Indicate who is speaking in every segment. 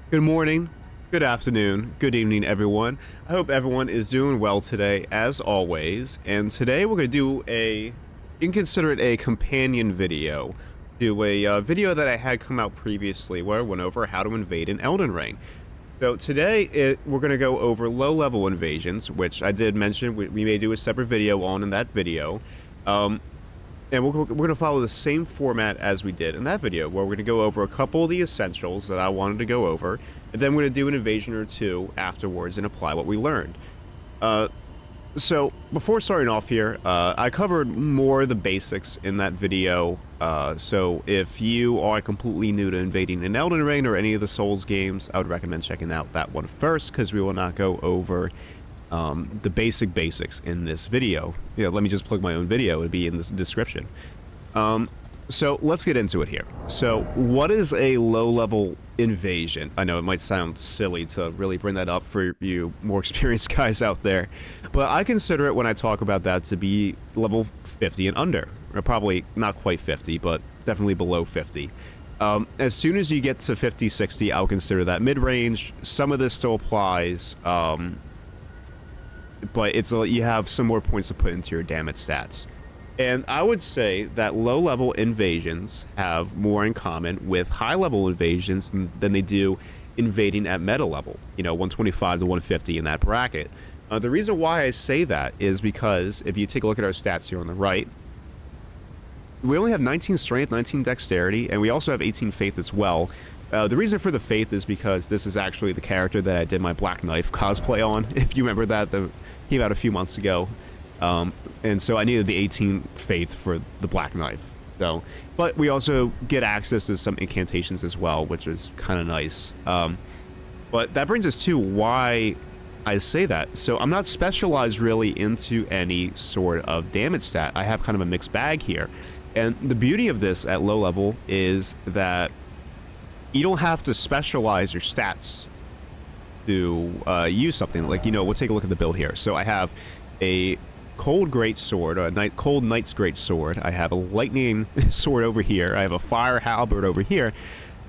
Speaker 1: Good morning, good afternoon, good evening, everyone. I hope everyone is doing well today, as always. And today we're going to do you can consider it a companion video to a video that I had come out previously where I went over how to invade an Elden Ring. So today we're going to go over low-level invasions, which I did mention we may do a separate video on in that video. And we're going to follow the same format as we did in that video, where we're going to go over a couple of the essentials that I wanted to go over, and then we're going to do an invasion or two afterwards and apply what we learned. So before starting off here, I covered more of the basics in that video. So if you are completely new to invading an Elden Ring or any of the Souls games, I would recommend checking out that one first, because we will not go over the basics in this video. Let me just plug my own video. It'd be in the description. So let's get into it here. So what is a low-level invasion? I know it might sound silly to really bring that up for you more experienced guys out there, but I consider it, when I talk about that, to be level 50 and under. Or probably not quite 50, but definitely below 50. As soon as you get to 50, 60, I'll consider that mid-range. Some of this still applies, but you have some more points to put into your damage stats. And I would say that low-level invasions have more in common with high-level invasions than they do invading at meta level, 125 to 150 in that bracket. The reason why I say that is because if you take a look at our stats here on the right, we only have 19 strength, 19 dexterity, and we also have 18 faith as well. The reason for the faith is because this is actually the character that I did my Black Knife cosplay on, if you remember that. Came out a few months ago. And so I needed the 18 faith for the Black Knife. But we also get access to some incantations as well, which is kind of nice. But that brings us to why I say that. So I'm not specialized really into any sort of damage stat. I have kind of a mixed bag here. And the beauty of this at low level is that you don't have to specialize your stats to use something. Like, we'll take a look at the build here. So I have a cold great sword, a cold knight's great sword. I have a lightning sword over here. I have a fire halberd over here.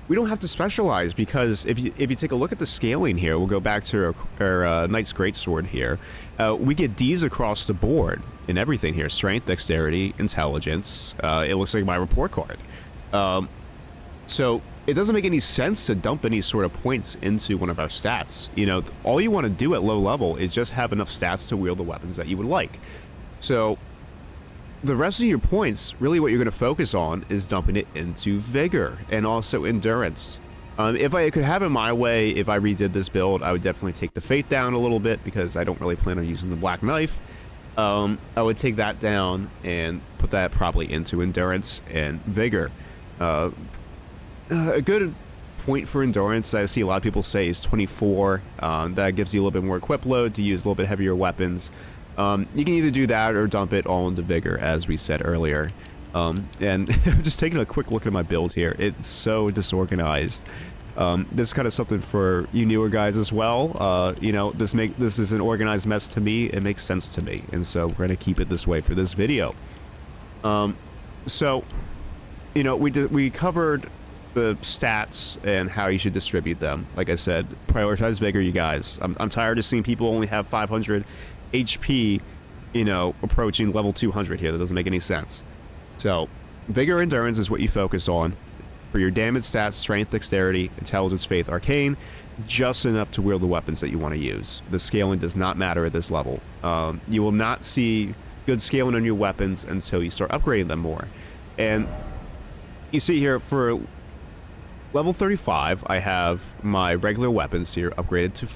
Speaker 1: We don't have to specialize, because if you take a look at the scaling here, we'll go back to our knight's great sword here. We get D's across the board in everything here: strength, dexterity, intelligence. It looks like my report card. So it doesn't make any sense to dump any sort of points into one of our stats. All you want to do at low level is just have enough stats to wield the weapons that you would like. So the rest of your points, really what you're going to focus on is dumping it into vigor and also endurance. If I could have it my way, if I redid this build, I would definitely take the faith down a little bit, because I don't really plan on using the Black Knife. I would take that down and put that probably into endurance and vigor. A good point for endurance, I see a lot of people say, is 24. That gives you a little bit more equip load to use a little bit heavier weapons. You can either do that or dump it all into vigor, as we said earlier. And just taking a quick look at my build here, it's so disorganized. This is kind of something for you newer guys as well. This is an organized mess to me. It makes sense to me, and so we're going to keep it this way for this video. We covered the stats and how you should distribute them. Like I said, prioritize vigor, you guys. I'm tired of seeing people only have 500 HP, approaching level 200 here. That doesn't make any sense. So vigor, endurance is what you focus on. For your damage stats, strength, dexterity, intelligence, faith, arcane, just enough to wield the weapons that you want to use. The scaling does not matter at this level. You will not see good scaling on your weapons until you start upgrading them more. And you see here, for level 35, I have my regular weapons here upgraded to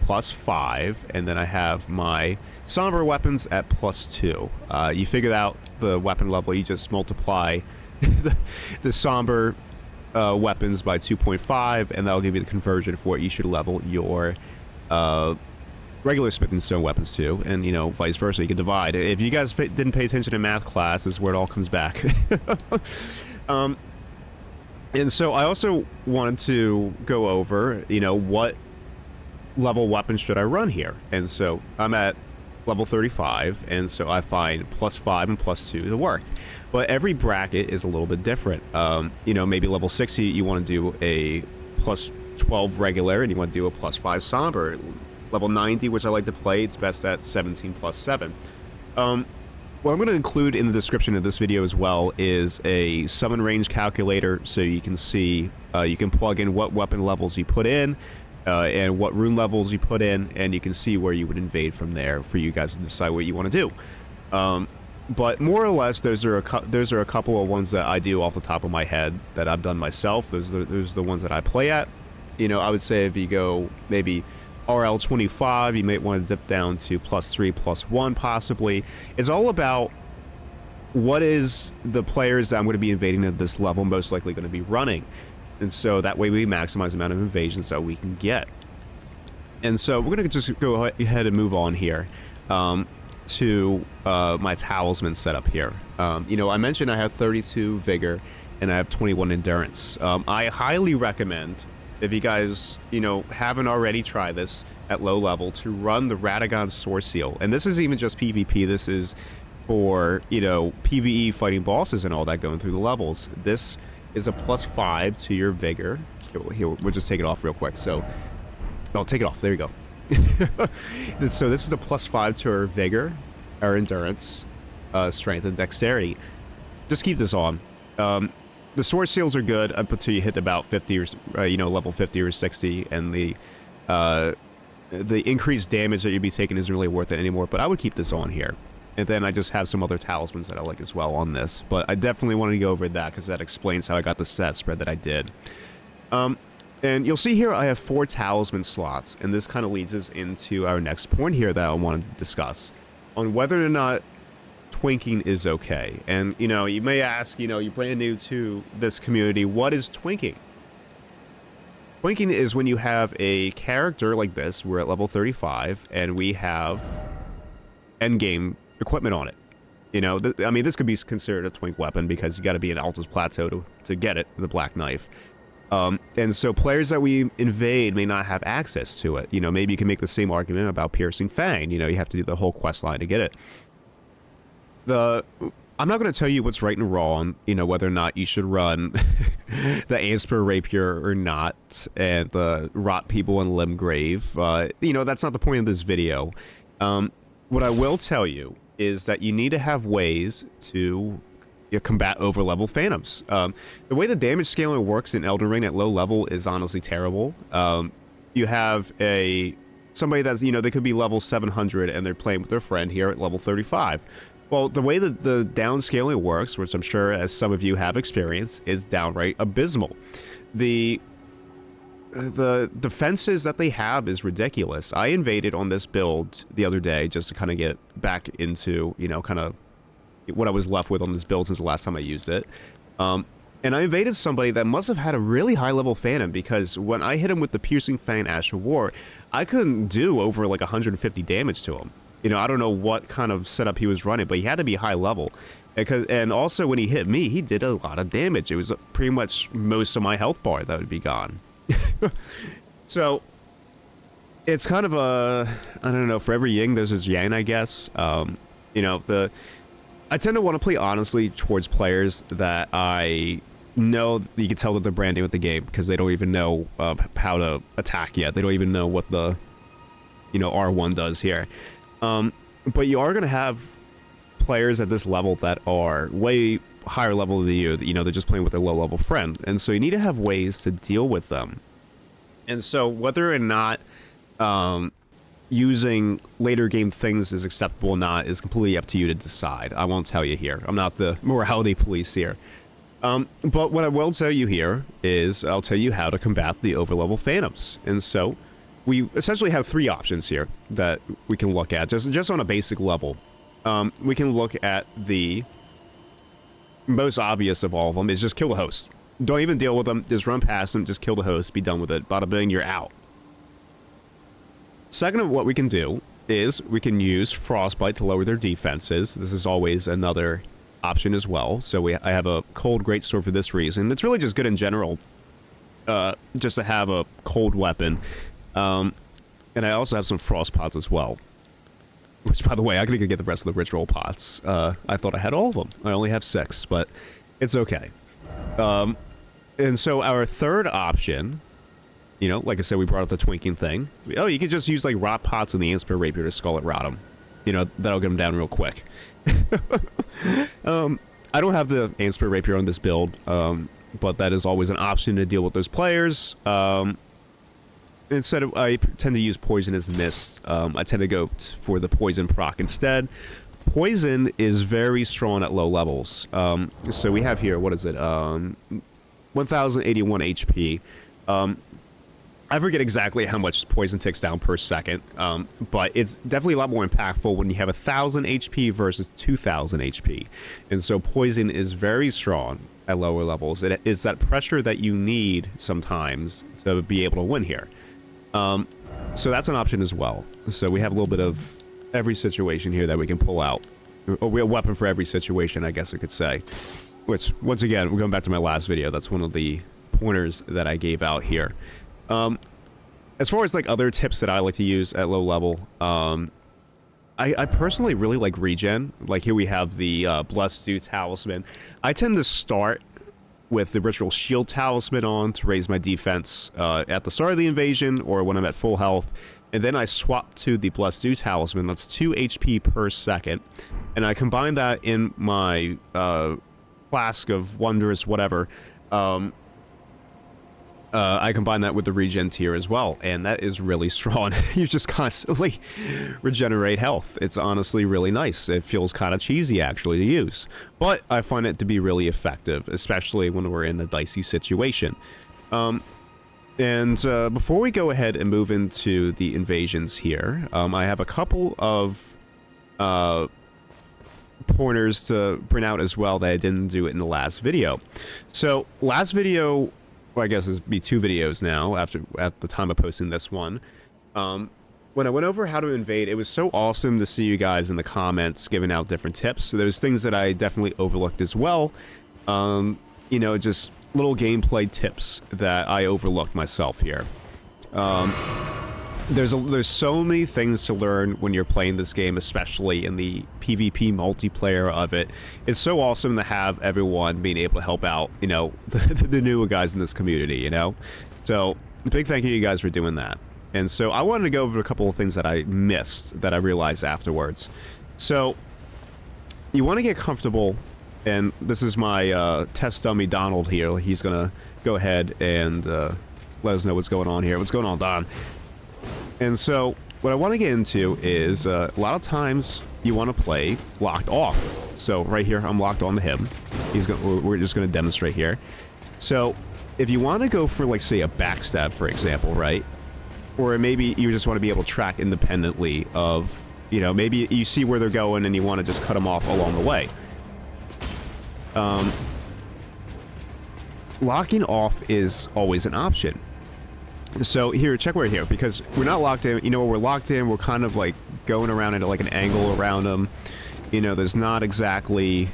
Speaker 1: +5, and then I have my somber weapons at +2. You figure out the weapon level, you just multiply the somber weapons by 2.5, and that'll give you the conversion for what you should level your regular smith and stone weapons to, and vice versa. You can divide. If you guys didn't pay attention in math class, this is where it all comes back. And so I also wanted to go over, what level weapons should I run here. And so I'm at level 35, and so I find +5 and +2 to work. But every bracket is a little bit different. Maybe level 60, you want to do a 12 regular, and you want to do a +5 somber. Level 90, which I like to play, it's best at 17 +7. What I'm going to include in the description of this video as well is a summon range calculator, so you can see, you can plug in what weapon levels you put in, and what rune levels you put in, and you can see where you would invade from there for you guys to decide what you want to do. But more or less, those are a couple of ones that I do off the top of my head that I've done myself. Those are the ones that I play at. You know, I would say if you go maybe RL25, you might want to dip down to +3, +1 possibly. It's all about what is the players that I'm going to be invading at this level most likely going to be running. And so that way we maximize the amount of invasions that we can get. And so we're going to just go ahead and move on here to my talisman setup here. You know, I mentioned I have 32 vigor and I have 21 endurance. I highly recommend, if you guys, you know, haven't already tried this at low level, to run the Radagon Sword Seal. And this is even just PvP. This is for, you know, PvE fighting bosses and all that going through the levels. This is a +5 to your vigor. Here, we'll just take it off real quick. So, I'll take it off. There you go. So this is a +5 to our vigor, our endurance, strength, and dexterity. Just keep this on. The sword seals are good up until you hit about 50 or you know, level 50 or 60, and the increased damage that you'd be taking isn't really worth it anymore. But I would keep this on here, and then I just have some other talismans that I like as well on this. But I definitely wanted to go over that because that explains how I got the stat spread that I did. And you'll see here I have 4 talisman slots, and this kind of leads us into our next point here that I want to discuss on whether or not twinking is okay. And, you know, you may ask, you know, you're brand new to this community, what is twinking? Twinking is when you have a character like this, we're at level 35, and we have endgame equipment on it. You know, I mean, this could be considered a twink weapon because you got to be in Altus Plateau to get it, the Black Knife. And so players that we invade may not have access to it. You know, maybe you can make the same argument about Piercing Fang. You know, you have to do the whole quest line to get it. I'm not going to tell you what's right and wrong, you know, whether or not you should run the Ansper Rapier or not, and rot people in Limgrave. You know, that's not the point of this video. What I will tell you is that you need to have ways to combat overleveled phantoms. The way the damage scaling works in Elden Ring at low level is honestly terrible. You have somebody that's, you know, they could be level 700 and they're playing with their friend here at level 35. Well, the way that the downscaling works, which I'm sure as some of you have experienced, is downright abysmal. The defenses that they have is ridiculous. I invaded on this build the other day just to kind of get back into, you know, kind of what I was left with on this build since the last time I used it. And I invaded somebody that must have had a really high level phantom, because when I hit him with the Piercing Fang Ash of War, I couldn't do over like 150 damage to him. You know, I don't know what kind of setup he was running, but he had to be high level. And also when he hit me, he did a lot of damage. It was pretty much most of my health bar that would be gone. So it's kind of I don't know, for every yin there's his yang, I guess. You know, I tend to want to play honestly towards players that I know you can tell that they're brand new at the game, because they don't even know how to attack yet. They don't even know what the, you know, R1 does here. But you are going to have players at this level that are way higher level than you. You know, they're just playing with a low level friend. And so you need to have ways to deal with them. And so whether or not using later game things is acceptable or not is completely up to you to decide. I won't tell you here. I'm not the morality police here. But what I will tell you here is I'll tell you how to combat the overlevel phantoms. And so we essentially have 3 options here that we can look at, just on a basic level. We can look at the most obvious of all of them is just kill the host. Don't even deal with them, just run past them, just kill the host, be done with it. Bada bing, you're out. Second of what we can do is we can use Frostbite to lower their defenses. This is always another option as well. So I have a cold greatsword for this reason. It's really just good in general, just to have a cold weapon. And I also have some frost pots as well. Which, by the way, I gotta get the rest of the rich roll pots. I thought I had all of them. I only have 6, but it's okay. And so our third option You know, like I said, we brought up the Twinking thing. Oh, you could just use like rot pots and the Ancient Rapier to Scarlet Rot them. You know, that'll get them down real quick. I don't have the Ancient Rapier on this build, but that is always an option to deal with those players. Instead of, I tend to use Poisonous Mist. I tend to go for the Poison proc instead. Poison is very strong at low levels. So we have here, what is it? 1081 HP. I forget exactly how much poison ticks down per second, but it's definitely a lot more impactful when you have 1000 HP versus 2000 HP. And so poison is very strong at lower levels. It's that pressure that you need sometimes to be able to win here. So that's an option as well. So we have a little bit of every situation here that we can pull out. Or we have a weapon for every situation, I guess I could say. Which, once again, we're going back to my last video. That's one of the pointers that I gave out here. As far as like other tips that I like to use at low level, I personally really like regen. Like here we have the Blessed Dew Talisman. I tend to start with the Ritual Shield Talisman on to raise my defense at the start of the invasion or when I'm at full health. And then I swap to the Blessed Dew Talisman. That's 2 HP per second. And I combine that in my Flask of Wondrous whatever. I combine that with the regen tier as well, and that is really strong. You just constantly regenerate health. It's honestly really nice. It feels kind of cheesy, actually, to use. But I find it to be really effective, especially when we're in a dicey situation. Before we go ahead and move into the invasions here, I have a couple of pointers to bring out as well that I didn't do it in the last video. So, last video... I guess it'd be 2 videos now at the time of posting this one. When I went over how to invade, it was so awesome to see you guys in the comments giving out different tips. So there's things that I definitely overlooked as well. You know, just little gameplay tips that I overlooked myself here. There's so many things to learn when you're playing this game, especially in the PvP multiplayer of it. It's so awesome to have everyone being able to help out, you know, the newer guys in this community, you know? So, big thank you to you guys for doing that. And so, I wanted to go over a couple of things that I missed that I realized afterwards. So, you want to get comfortable, and this is my test dummy Donald here. He's going to go ahead and let us know what's going on here. What's going on, Don? And so, what I want to get into is, a lot of times, you want to play locked off. So, right here, I'm locked on to him. We're just going to demonstrate here. So, if you want to go for, like, say, a backstab, for example, right? Or maybe you just want to be able to track independently of, you know, maybe you see where they're going and you want to just cut them off along the way. Locking off is always an option. So here, check right here, because we're not locked in. You know, when we're locked in, we're kind of like going around at like an angle around them. You know, there's not exactly,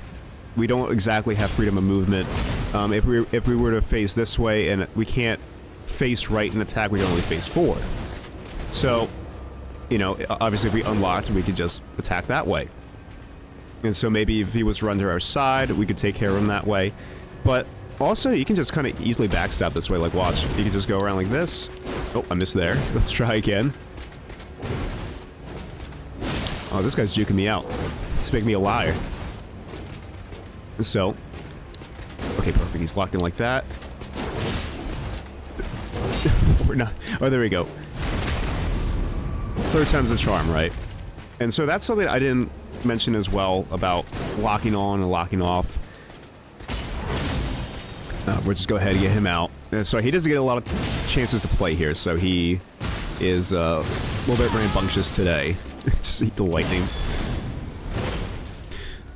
Speaker 1: we don't exactly have freedom of movement. If we were to face this way and we can't face right and attack, we can only face forward. So, you know, obviously if we unlocked, we could just attack that way. And so maybe if he was to run to our side, we could take care of him that way. But also, you can just kind of easily backstab this way, like watch. You can just go around like this. Oh, I missed there. Let's try again. Oh, this guy's juking me out. He's making me a liar. So, okay, perfect. He's locked in like that. We're not. Oh, there we go. 3rd time's a charm, right? And so that's something I didn't mention as well about locking on and locking off. We'll just go ahead and get him out. So he doesn't get a lot of chances to play here, so he is a little bit rambunctious today. Just eat the lightning.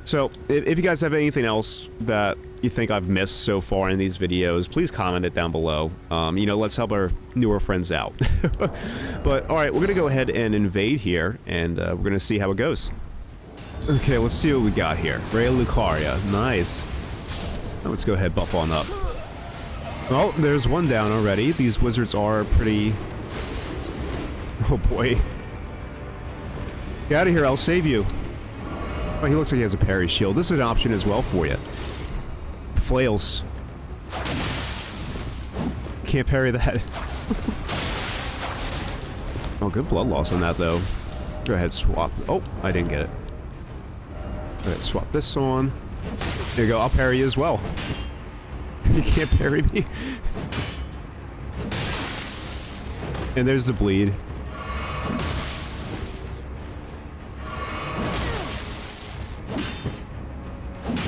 Speaker 1: So, if you guys have anything else that you think I've missed so far in these videos, please comment it down below. You know, let's help our newer friends out. But, alright, we're going to go ahead and invade here, and we're going to see how it goes. Okay, let's see what we got here. Ray Lucaria. Nice. Now let's go ahead, buff on up. Well, there's one down already. These wizards are pretty... Oh boy. Get out of here, I'll save you. Oh, he looks like he has a parry shield. This is an option as well for you. Flails. Can't parry that. Oh, good blood loss on that, though. Go ahead, swap. Oh, I didn't get it. Go ahead, swap this on. There you go, I'll parry you as well. You can't parry me. And there's the bleed.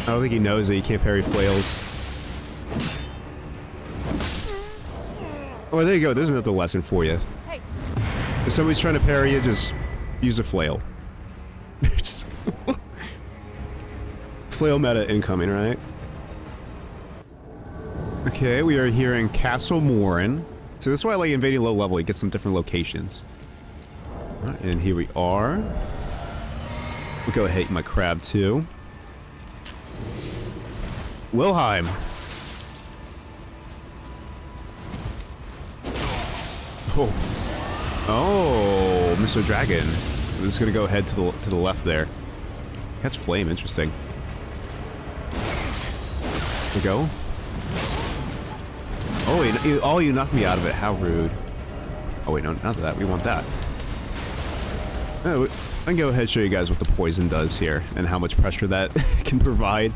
Speaker 1: I don't think he knows that you can't parry flails. Oh, there you go. There's another lesson for you. Hey. If somebody's trying to parry you, just use a flail. Flail meta incoming, right? Okay, we are here in Castle Morin. So this is why I like invading low level. You get some different locations. Right, and here we are. We'll go ahead and my crab too. Wilhelm. Oh. Oh, Mr. Dragon. I'm just gonna go ahead to the left there. That's flame, interesting. There we go. Oh, you knocked me out of it. How rude. Oh wait, no, not that. We want that. Oh, I can go ahead and show you guys what the poison does here and how much pressure that can provide.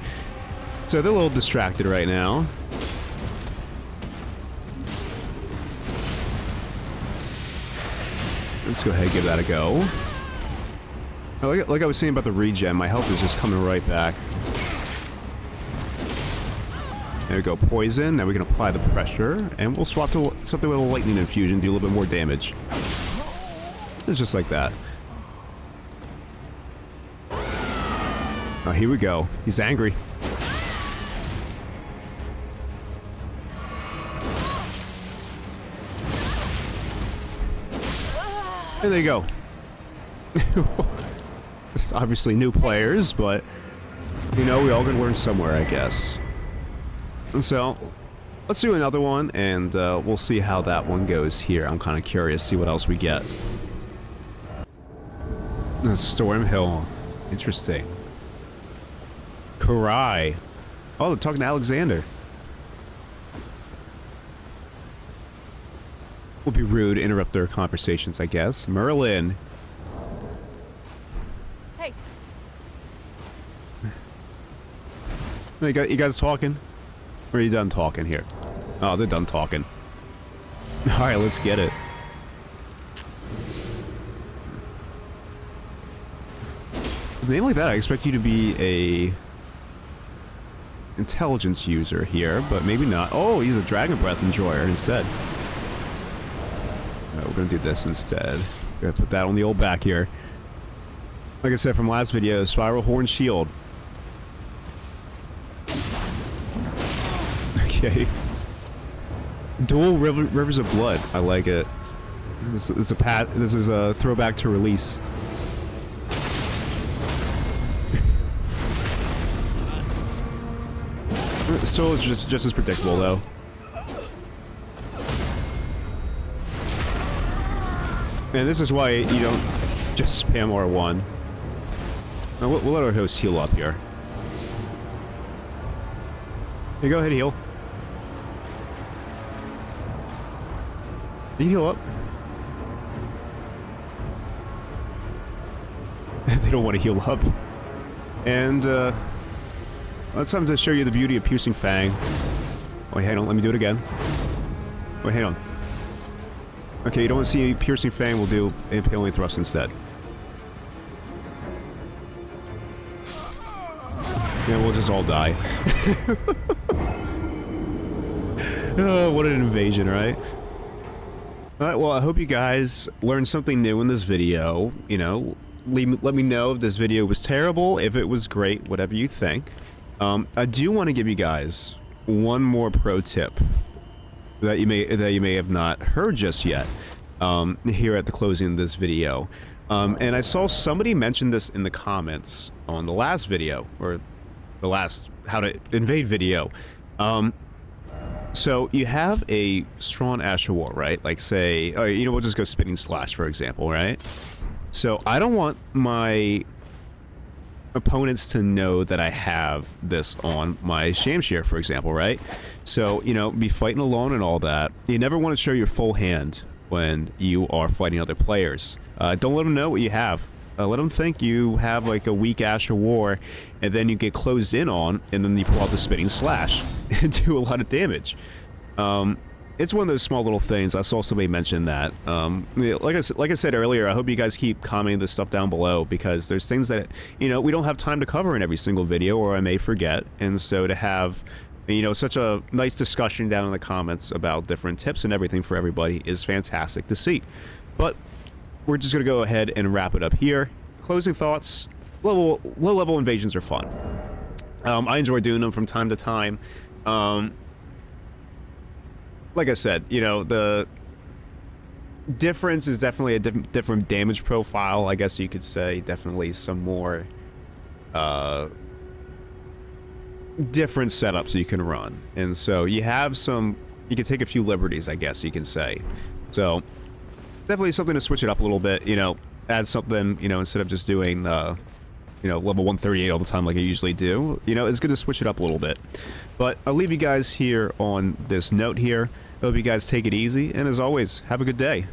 Speaker 1: So they're a little distracted right now. Let's go ahead and give that a go. Oh, like I was saying about the regen, my health is just coming right back. There we go, poison. Now we can apply the pressure, and we'll swap to something with a lightning infusion, do a little bit more damage. It's just like that. Oh, here we go. He's angry. And there you go. It's obviously new players, but you know, we all can learn somewhere, I guess. And so, let's do another one, and we'll see how that one goes here. I'm kind of curious, see what else we get. Storm Hill. Interesting. Karai. Oh, they're talking to Alexander. Would be rude to interrupt their conversations, I guess. Merlin.
Speaker 2: Hey.
Speaker 1: You guys talking? Or are you done talking here? Oh, they're done talking. Alright, let's get it. With a name like that, I expect you to be a intelligence user here, but maybe not. Oh, he's a Dragon Breath enjoyer instead. Alright, we're gonna do this instead. Gonna put that on the old back here. Like I said from last video, Spiral Horn Shield. Okay. Dual Rivers of Blood. I like it. This is a throwback to Release. Still is just as predictable though. And this is why you don't just spam R1. Now, we'll let our host heal up here. Hey, go ahead, heal. You can heal up. They don't want to heal up. And, it's time to show you the beauty of Piercing Fang. Wait, hang on, let me do it again. Wait, hang on. Okay, you don't want to see Piercing Fang, we'll do Impaling Thrust instead. Yeah, we'll just all die. Oh, what an invasion, right? Alright, well, I hope you guys learned something new in this video. You know, let me know if this video was terrible, if it was great, whatever you think. I do want to give you guys one more pro tip that you may have not heard just yet here at the closing of this video. And I saw somebody mention this in the comments on the last video, or the last How to Invade video. So you have a strong Asher War, right? Like say, oh, you know, we'll just go Spinning Slash, for example, right? So I don't want my opponents to know that I have this on my Shamshire, for example, right? So, you know, be fighting alone and all that. You never want to show your full hand when you are fighting other players. Don't let them know what you have. Let them think you have like a weak Asher War, and then you get closed in on, and then you pull out the Spinning Slash and do a lot of damage. It's one of those small little things. I saw somebody mention that. Like I said earlier, I hope you guys keep commenting this stuff down below, because there's things that, you know, we don't have time to cover in every single video, or I may forget. And so to have, you know, such a nice discussion down in the comments about different tips and everything for everybody is fantastic to see. But we're just going to go ahead and wrap it up here. Closing thoughts. Low-level invasions are fun. I enjoy doing them from time to time. Like I said, you know, the difference is definitely a different damage profile, I guess you could say. Definitely some more different setups you can run. And so you have some... You can take a few liberties, I guess you can say. So... definitely something to switch it up a little bit, you know, add something, you know, instead of just doing, you know, level 138 all the time like I usually do. You know, it's good to switch it up a little bit. But I'll leave you guys here on this note here. I hope you guys take it easy, and as always, have a good day.